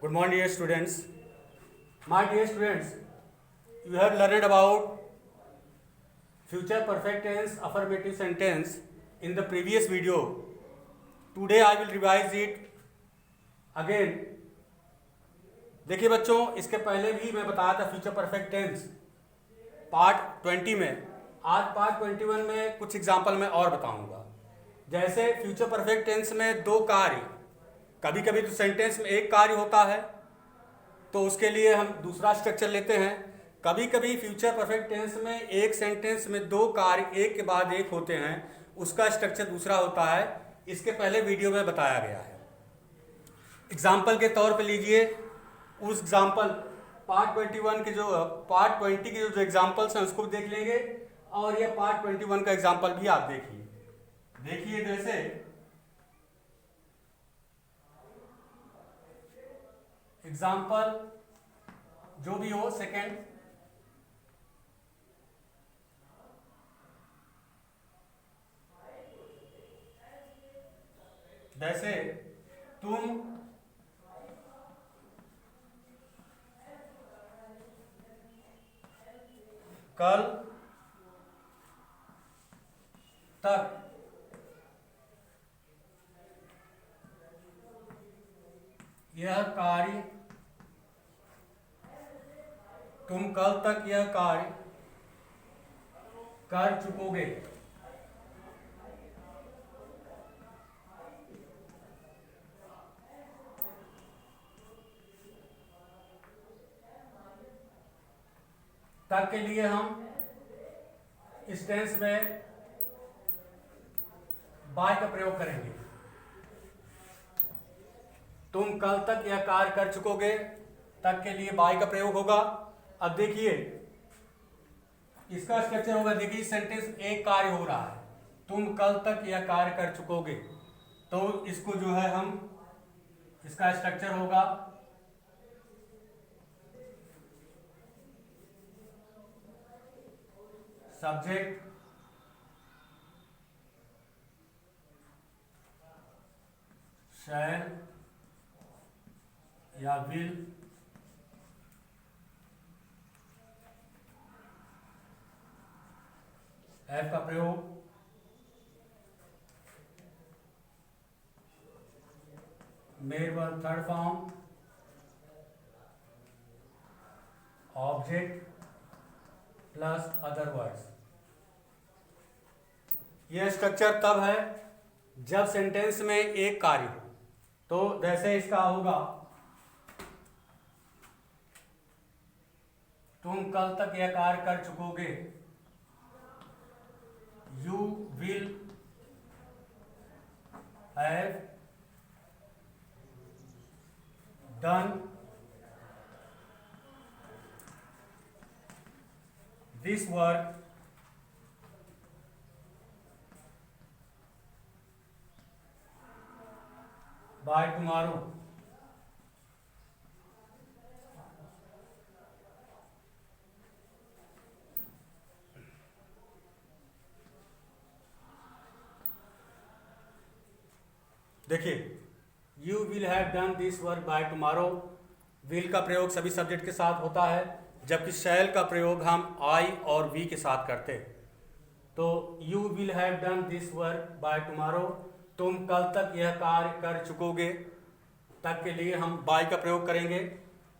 Good morning, dear students. My dear students, you have learned about future perfect tense affirmative sentence in the previous video. Today I will revise it again. देखिए बच्चों, इसके पहले भी मैं बताया था future perfect tense part 20 में. आज पार्ट 21 में कुछ एग्जाम्पल मैं और बताऊंगा. जैसे फ्यूचर परफेक्ट टेंस में दो कार्य, कभी कभी तो सेंटेंस में एक कार्य होता है तो उसके लिए हम दूसरा स्ट्रक्चर लेते हैं. कभी कभी फ्यूचर परफेक्ट टेंस में एक सेंटेंस में दो कार्य एक के बाद एक होते हैं, उसका स्ट्रक्चर दूसरा होता है. इसके पहले वीडियो में बताया गया है. एग्जाम्पल के तौर पे लीजिए उस एग्जाम्पल पार्ट 21 के पार्ट 20 के जो एग्जाम्पल्स हैं उसको देख लेंगे और ये पार्ट 21 का एग्जाम्पल भी आप देखिए जैसे एग्जाम्पल जो भी हो सेकेंड. जैसे तुम कल तक यह कार्य कर चुकोगे. तक के लिए हम इस टेंस में बाय का प्रयोग करेंगे. तुम कल तक यह कार्य कर चुकोगे, तक के लिए बाय का प्रयोग होगा. अब देखिए इसका स्ट्रक्चर होगा. देखिए सेंटेंस एक कार्य हो रहा है, तुम कल तक यह कार्य कर चुकोगे, तो इसको जो है हम इसका स्ट्रक्चर होगा सब्जेक्ट शैल या विल, हैव का प्रयोग made verb third form, object plus other words. यह स्ट्रक्चर तब है जब सेंटेंस में एक कार्य हो. तो जैसे इसका होगा तुम कल तक यह कार्य कर चुकोगे, you will have done this work by tomorrow. देखिए you will have done this work by tomorrow. Will का प्रयोग सभी सब्जेक्ट के साथ होता है, जबकि शैल का प्रयोग हम आई और वी के साथ करते हैं. तो you will have done this work by tomorrow, तुम कल तक यह कार्य कर चुकोगे, तक के लिए हम बाय का प्रयोग करेंगे.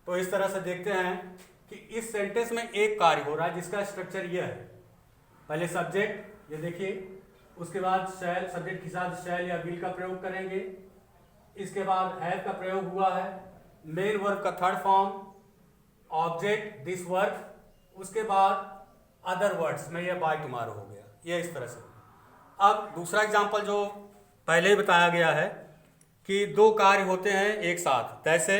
तो इस तरह से देखते हैं कि इस सेंटेंस में एक कार्य हो रहा है जिसका स्ट्रक्चर यह है. पहले सब्जेक्ट, ये देखिए, उसके बाद शैल, सब्जेक्ट के साथ शैल या विल का प्रयोग करेंगे. इसके बाद हैव का प्रयोग हुआ है, मेन वर्ब का third form, object this work, उसके बाद अदर वर्ड्स में यह बाय टुमारो हो गया. यह इस तरह से. अब दूसरा एग्जांपल जो पहले ही बताया गया है कि दो कार्य होते हैं एक साथ. जैसे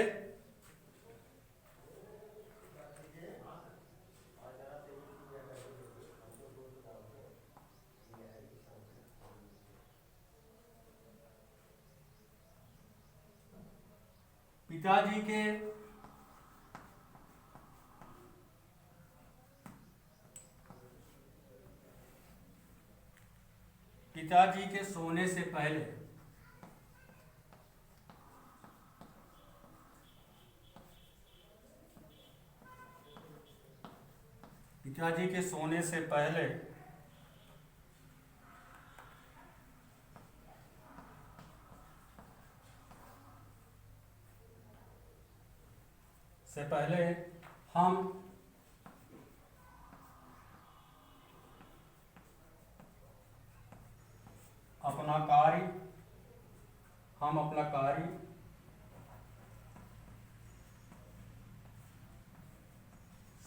पिताजी के सोने से पहले पिताजी के सोने से पहले हम अपना कार्य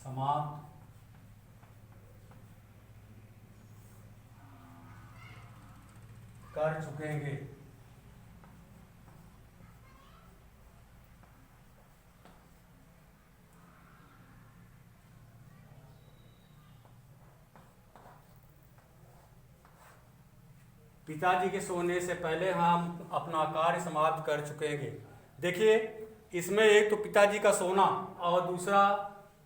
समाप्त कर चुकेंगे। पिताजी के सोने से पहले हम अपना कार्य समाप्त कर चुकेंगे। देखिए, इसमें एक तो पिताजी का सोना और दूसरा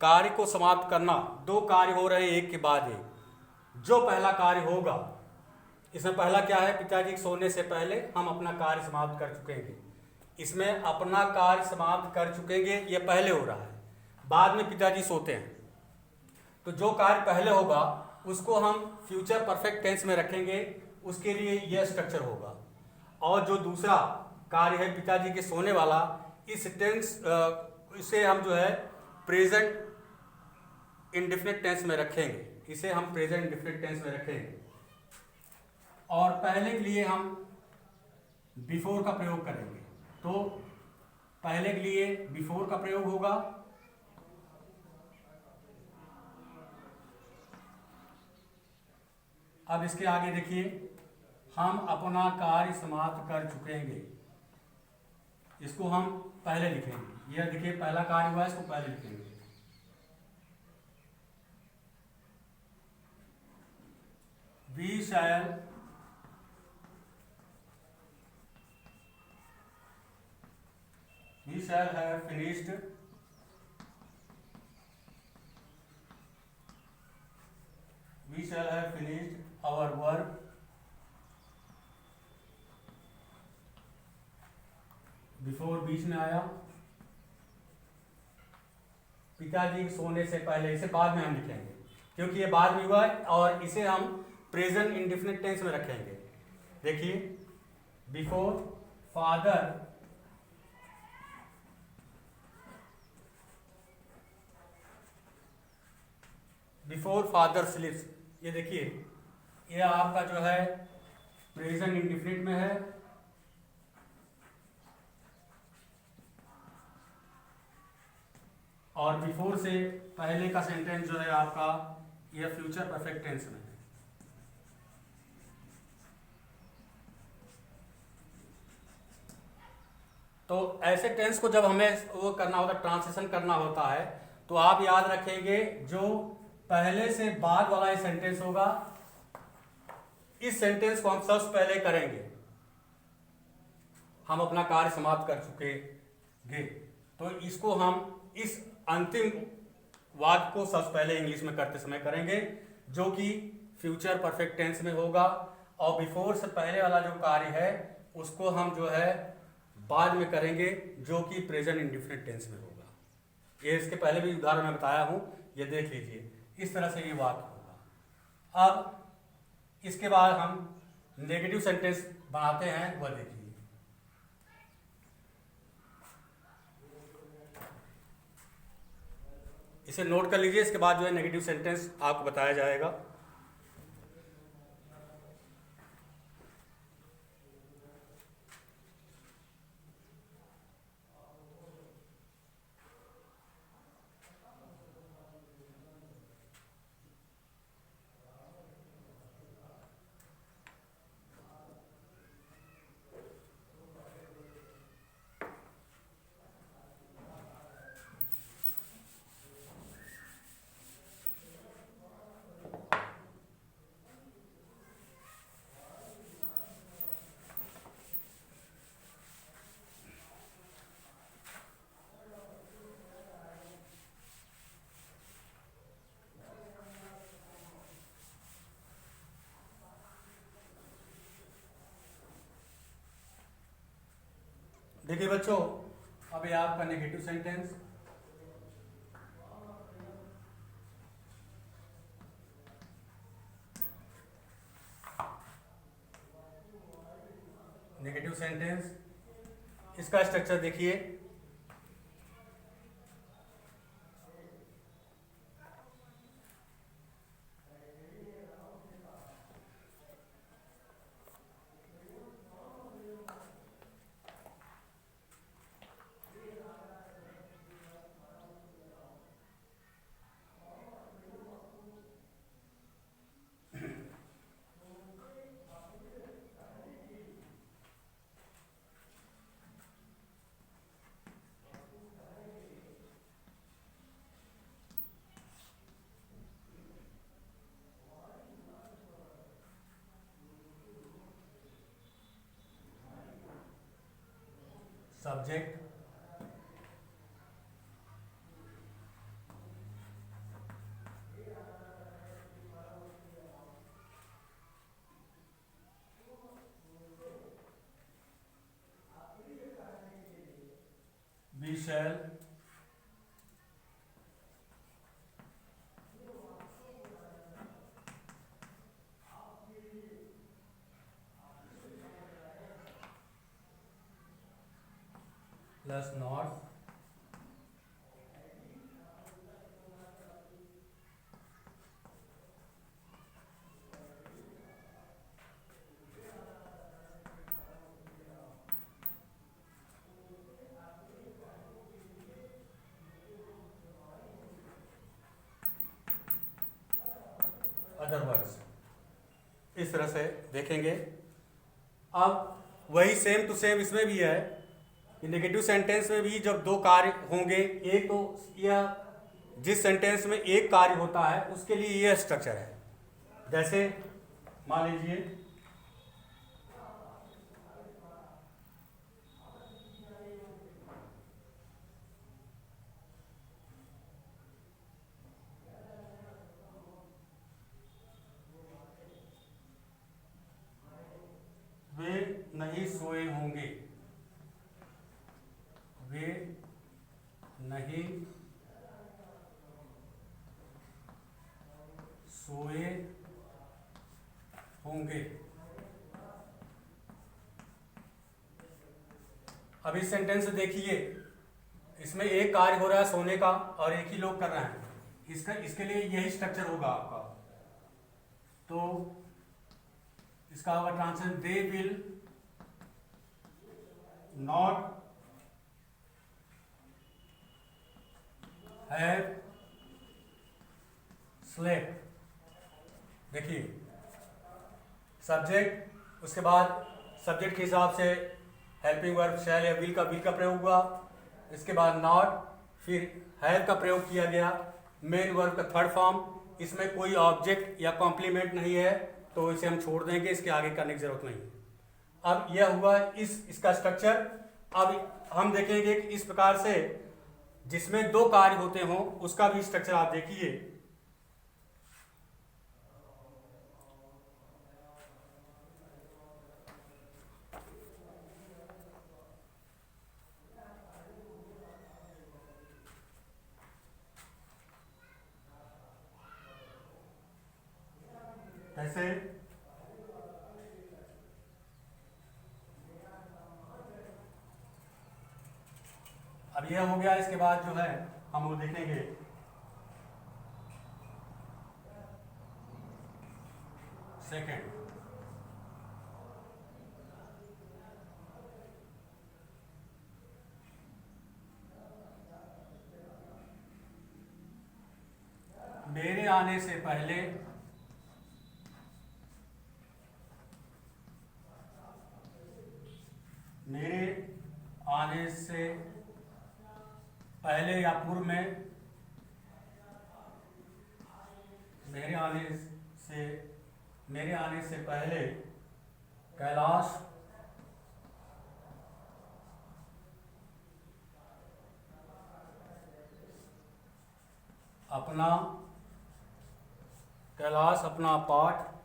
कार्य को समाप्त करना, दो कार्य हो रहे हैं एक के बाद एक। जो पहला कार्य होगा, इसमें पहला क्या है, पिताजी के सोने से पहले हम अपना कार्य समाप्त कर चुकेंगे। इसमें अपना कार्य समाप्त कर चुकेंगे ये पहले हो रहा है, बाद में पिताजी सोते हैं। तो जो कार्य पहले होगा उसको हम फ्यूचर परफेक्ट टेंस में रखेंगे, उसके लिए यह स्ट्रक्चर होगा। और जो दूसरा कार्य है पिताजी के सोने वाला, इस टेंस इसे हम जो है प्रेजेंट इंडेफिनिट टेंस में रखेंगे। इसे हम प्रेजेंट इंडेफिनिट टेंस में रखेंगे और पहले के लिए हम बिफोर का प्रयोग करेंगे। तो पहले के लिए बिफोर का प्रयोग होगा, अब इसके आगे देखिए, हम अपना कार्य समाप्त कर चुकेंगे, इसको हम पहले लिखेंगे। यह देखिए पहला कार्य हुआ, इसको पहले लिखेंगे। We shall have finished our work before बीच में आया, पिताजी के सोने से पहले। इसे बाद में हम लिखेंगे क्योंकि ये बाद में हुआ है, और इसे हम प्रेजेंट इंडेफिनिट टेंस में रखेंगे। देखिए, बिफोर फादर स्लीप्स, ये देखिए ये आपका जो है प्रेजेंट इंडेफिनिट में है, और बिफोर से पहले का सेंटेंस जो है आपका यह फ्यूचर परफेक्ट टेंस में है। तो ऐसे टेंस को जब हमें वो करना होता है, ट्रांसलेशन करना होता है, तो आप याद रखेंगे जो पहले से बाद वाला ये सेंटेंस होगा, इस सेंटेंस को हम सबसे पहले करेंगे। हम अपना कार्य समाप्त कर चुकेंगे, तो इसको हम इस अंतिम वाक्य को सबसे पहले इंग्लिश में करते समय करेंगे, जो कि फ्यूचर परफेक्ट टेंस में होगा। और बिफोर से पहले वाला जो कार्य है उसको हम जो है बाद में करेंगे, जो कि प्रेजेंट इंडेफिनिट टेंस में होगा। ये इसके पहले भी उदाहरण में बताया हूं, ये देख लीजिए, इस तरह से ये वाक्य होगा। अब इसके बाद हम नेगेटिव सेंटेंस बनाते हैं, वह देखिए। इसे नोट कर लीजिए, इसके बाद जो है नेगेटिव सेंटेंस आपको बताया जाएगा। देखिए बच्चों, अब ये आपका नेगेटिव सेंटेंस, सेंटेंस, इसका स्ट्रक्चर देखिए। Subject, we shall, plus not, other words. इस तरह से देखेंगे। अब वही सेम टू सेम इसमें भी है कि नेगेटिव सेंटेंस में भी जब दो कार्य होंगे, एक तो यह जिस सेंटेंस में एक कार्य होता है उसके लिए यह स्ट्रक्चर है। जैसे मान लीजिए वे नहीं सोए होंगे, वे नहीं सोए होंगे। अब इस सेंटेंस से देखिए, इसमें एक कार्य हो रहा है सोने का और एक ही लोग कर रहे हैं। इसके लिए यही स्ट्रक्चर होगा आपका। तो इसका होगा translation, they will not have slept. देखिए सब्जेक्ट, उसके बाद सब्जेक्ट के हिसाब से हेल्पिंग वर्ब शैल या विल का प्रयोग हुआ। इसके बाद नॉट, फिर हैव का प्रयोग किया गया। मेन वर्ब का थर्ड फॉर्म, इसमें कोई ऑब्जेक्ट या कॉम्प्लीमेंट नहीं है तो इसे हम छोड़ देंगे, इसके आगे करने की जरूरत नहीं। अब यह हुआ इसका स्ट्रक्चर। अब हम देखेंगे कि इस प्रकार से जिसमें दो कार्य होते हों उसका भी स्ट्रक्चर आप देखिए। कैसे? अब यह हो गया। इसके बाद जो है हम वो देखेंगे सेकंड। मेरे आने से पहले, मेरे आने से पहले या पूर्व में, मेरे आने से पहले कैलाश अपना पाठ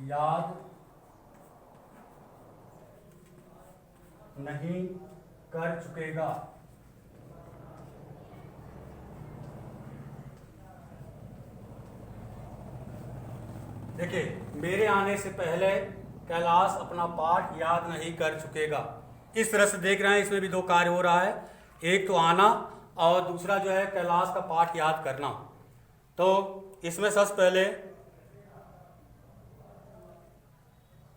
याद नहीं कर चुकेगा। देखिए, मेरे आने से पहले कैलाश अपना पाठ याद नहीं कर चुकेगा। इस तरह से देख रहे हैं, इसमें भी दो कार्य हो रहा है, एक तो आना और दूसरा जो है कैलाश का पाठ याद करना। तो इसमें सबसे पहले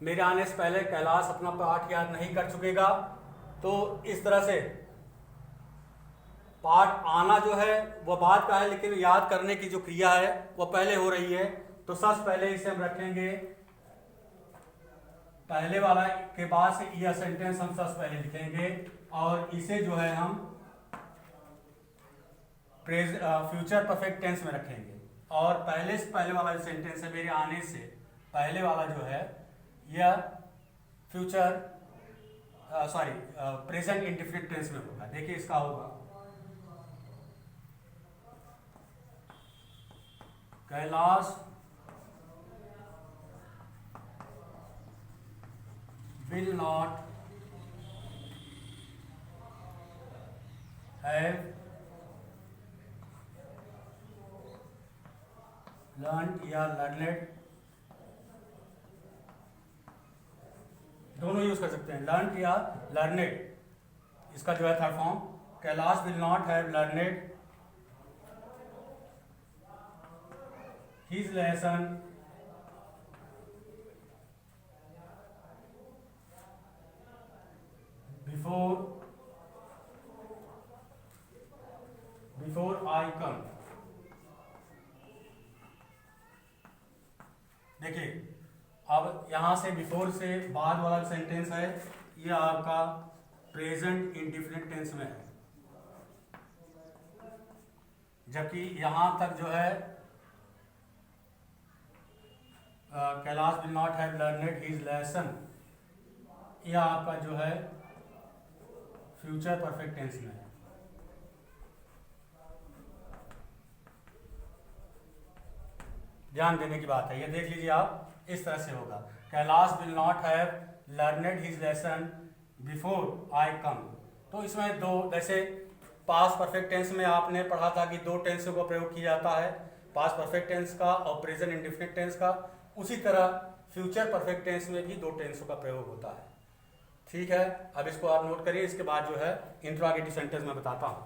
मेरे आने से पहले कैलाश अपना पाठ याद नहीं कर चुकेगा, तो इस तरह से पाठ आना जो है वह बाद का है, लेकिन याद करने की जो क्रिया है वह पहले हो रही है। तो सबसे पहले इसे हम रखेंगे पहले वाला के बाद से यह सेंटेंस हम सबसे पहले लिखेंगे और इसे जो है हम फ्यूचर परफेक्ट टेंस में रखेंगे। और पहले से पहले वाला जो सेंटेंस है, मेरे आने से पहले वाला जो है यह फ्यूचर प्रेजेंट इंडिफिनिट टेंस में होगा। देखिए इसका होगा Kailash will not have learned या learned, दोनों यूज कर सकते हैं, learned या learned। इसका जो है third form, Kailash will not have learned his lesson before I come। देखिए, अब यहां से बिफोर से बाद वाला सेंटेंस है, ये आपका प्रेजेंट इंडिफिनिट टेंस में है, जबकि यहां तक जो है Kailash will not have learned his lesson, यह आपका जो है फ्यूचर परफेक्ट टेंस में है। ध्यान देने की बात है, ये देख लीजिए आप, इस तरह से होगा Kailash will not have learned his lesson before I come. तो इसमें दो, जैसे पास्ट परफेक्ट टेंस में आपने पढ़ा था कि दो टेंसों का प्रयोग किया जाता है, पास्ट परफेक्ट टेंस का और प्रेजेंट इंडिफिनिट टेंस का, उसी तरह फ्यूचर परफेक्ट टेंस में भी दो टेंसों का प्रयोग होता है। ठीक है, अब इसको आप नोट करिए, इसके बाद जो है इंट्रोगेटिव सेंटेंस में बताता हूं।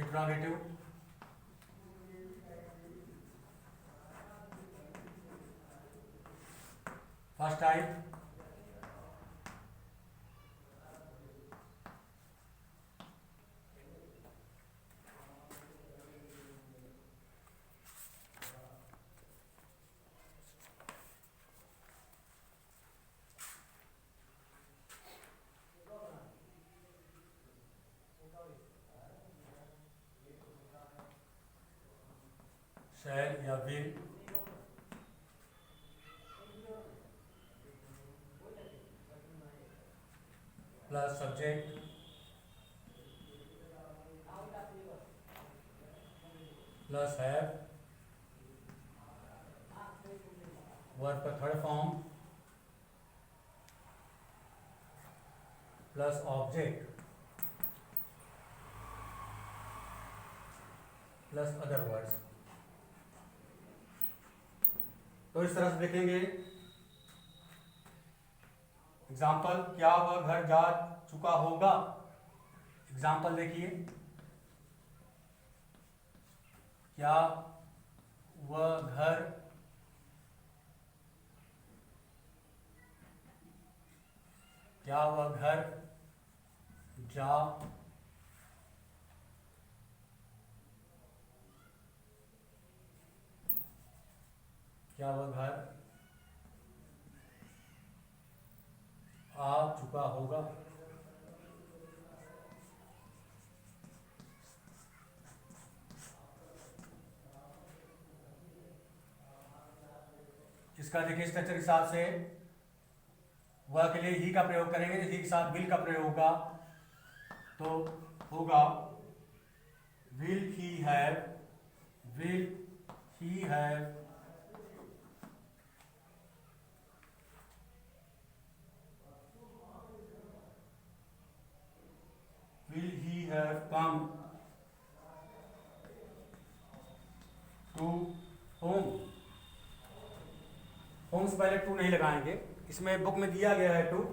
इंट्रोगेटिव, फर्स्ट टाइप, शैल या will, plus subject plus have, verb का third form plus object plus other words. तो इस तरह से देखेंगे। एग्जाम्पल, क्या वह घर जा चुका होगा। एग्जाम्पल देखिए, क्या वह घर क्या वह घर जा क्या वह घर आ चुका होगा। इसका देखिए स्ट्रक्चर हिसाब से वह के लिए ही का प्रयोग करेंगे, ही के साथ विल का प्रयोग होगा, तो होगा will he have will he have will he have come to home। Home से पहले टू नहीं लगाएंगे, इसमें बुक में दिया गया है टू,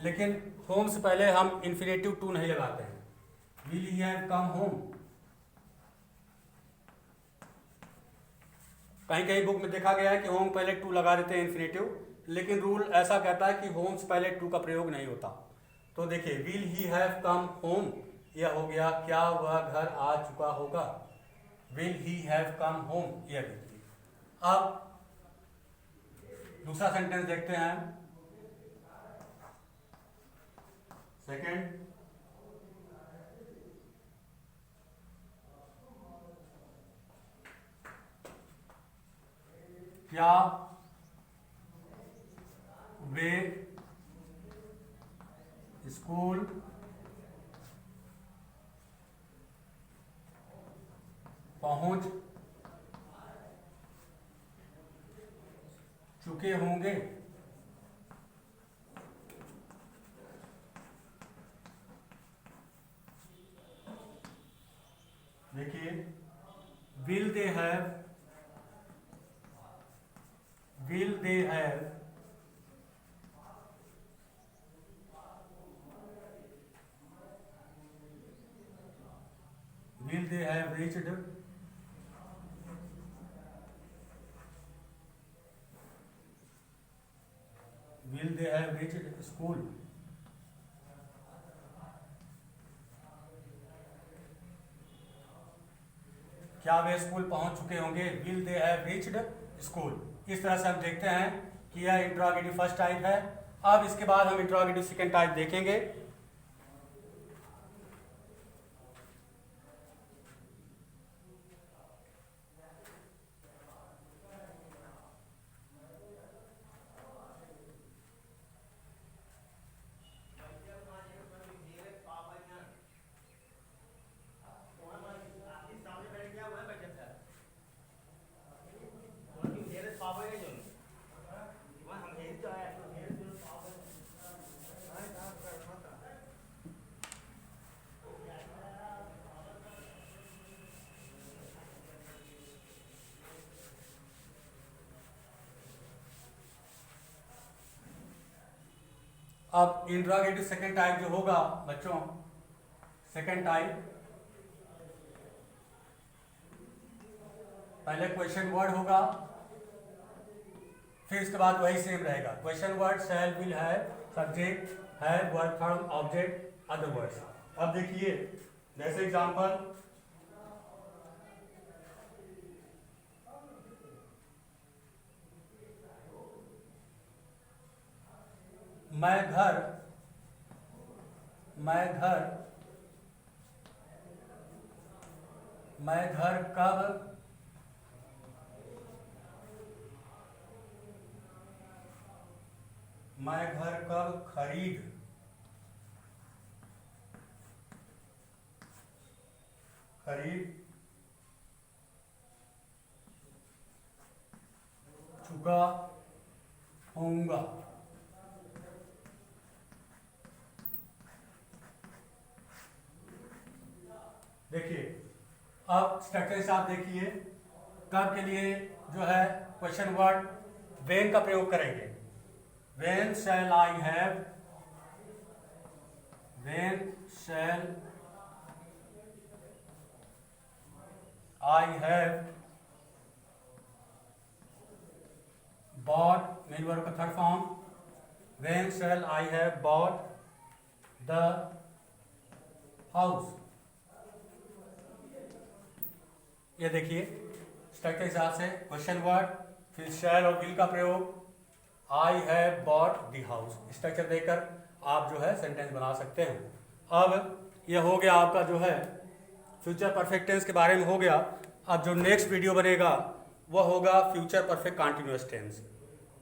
लेकिन होम से पहले हम इन्फिनेटिव टू नहीं लगाते हैं। will he have come home, कहीं कहीं बुक में देखा गया है कि होम पहले टू लगा देते हैं इन्फिनेटिव, लेकिन रूल ऐसा कहता है कि होम से पहले टू का प्रयोग नहीं होता। तो देखिए, will he have come home, यह हो गया क्या वह घर आ चुका होगा। Will he have come home, यह देखिए। अब दूसरा सेंटेंस देखते हैं। सेकंड, क्या वे स्कूल पहुंच चुके होंगे। देखिए, will they have will they have reached school। क्या वे स्कूल पहुंच चुके होंगे। will they have reached school। इस तरह से हम देखते हैं कि यह इंट्रोगेटिव फर्स्ट टाइप है। अब इसके बाद हम इंट्रोगेटिव सेकंड टाइप देखेंगे। अब इंट्रोगेटिव सेकंड टाइप जो होगा बच्चों, सेकंड टाइप पहले क्वेश्चन वर्ड होगा, फिर इसके बाद वही सेम रहेगा। Question word shall, will, have, subject, have, verb form, object, other words. अब देखिए, जैसे एग्जांपल, मैं घर कब खरीद चुका होऊंगा। देखिए अब स्ट्रक्चर आप देखिए, कब के लिए जो है क्वेश्चन वर्ड व्हेन का प्रयोग करेंगे। When shall I have, when shall I have bought, main verb का third form, when shall I have bought the house। ये देखिए स्ट्रक्चर के हिसाब से क्वेश्चन वर्ड, फिर shall और will का प्रयोग, I have bought the house, structure देकर आप जो है सेंटेंस बना सकते हैं। अब ये हो गया आपका जो है फ्यूचर परफेक्ट टेंस के बारे में हो गया। अब जो नेक्स्ट वीडियो बनेगा वह होगा फ्यूचर परफेक्ट कंटिन्यूअस टेंस।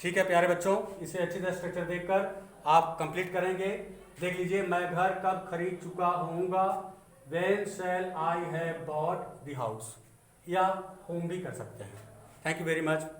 ठीक है प्यारे बच्चों, इसे अच्छी तरह स्ट्रक्चर देखकर आप कंप्लीट करेंगे। देख लीजिए, मैं घर कब खरीद चुका होऊंगा, when shall I have bought the house, या होम भी कर सकते हैं। Thank you very much.